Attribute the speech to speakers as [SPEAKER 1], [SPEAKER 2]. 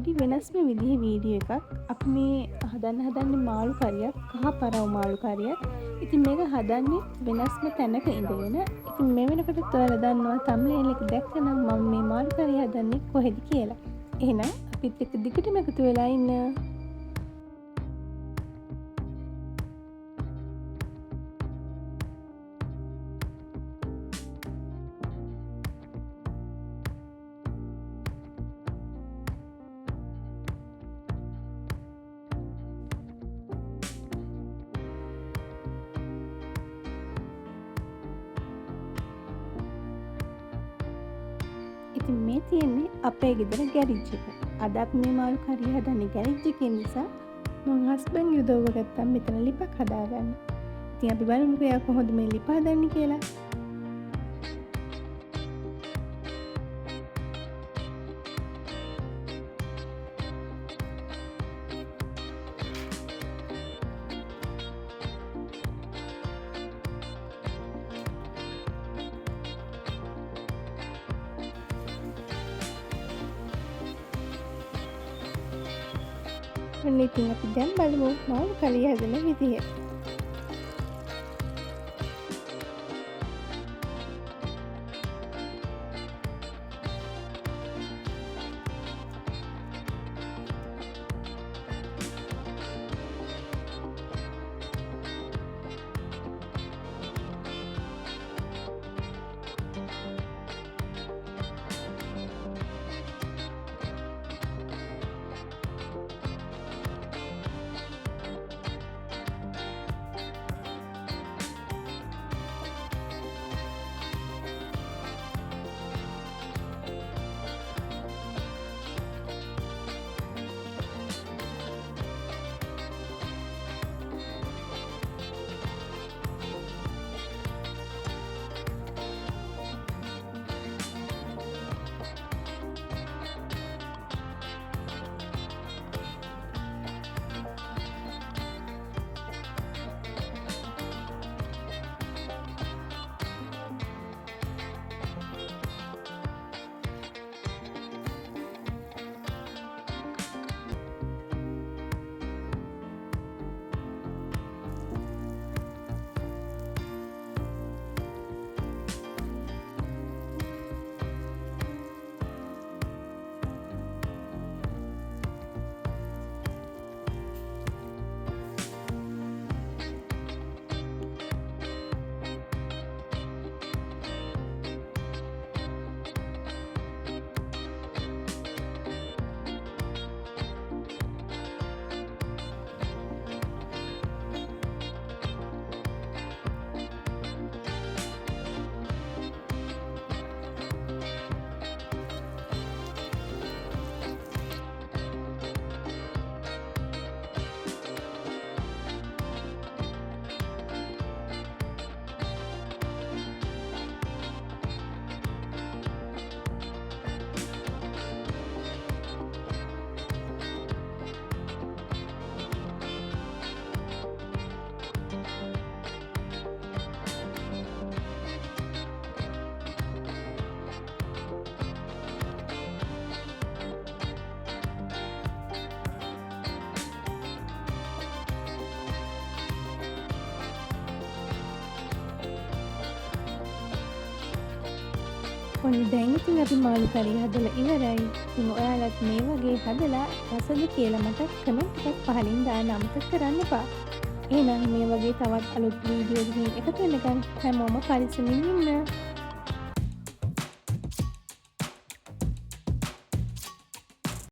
[SPEAKER 1] පොඩි වෙනස්ම විදිහේ වීඩියෝ එකක්. අපි මේ හදන්නේ මාළු කරියක්, කහ පරව මාළු කරියක්. ඉතින් මේක හදන්නේ වෙනස්ම තැනක ඉඳගෙන. ඉතින් මේ වෙනකොට ඔයාලා දන්නවා thumbnail එක දැක්කනම් මම මේ මාළු කරිය හදන්නේ කොහෙද කියලා. එහෙනම් අපිත් එක්ක දිගටම එකතු වෙලා ඉන්න. ඉතින් මේ තියෙන්නේ අපේ ගෙදර ගැරිජ් එක. අද අපි මේ මාළු කරිය හදන්නේ ගැරිජ් එකේ නිසා මම හස්බන්ඩ් යොදව ගත්තා මෙතන ලිපක් හදාගන්න. ඉතින් අපි බලමුකෝ එයා කොහොමද මේ ලිප හදන්නේ කියලා. ඔන්න ඉතින් අපි දැන් බලමු මාළු කරිය හදන විදිහ. ඔන්න දැන් ඉතින් අපි මාළු කරිය හදලා ඉවරයි. ඉතින් ඔයාලත් මේ වගේ හදලා රසද කියලා මට කමෙන්ට් එකක් පහලින් දාන්න අමතක කරන්න එපා. එහෙනම් මේ වගේ තවත් අලුත් වීඩියෝ එකකින් එකතු වෙනකන් හැමෝම පරිස්සමින් ඉන්න.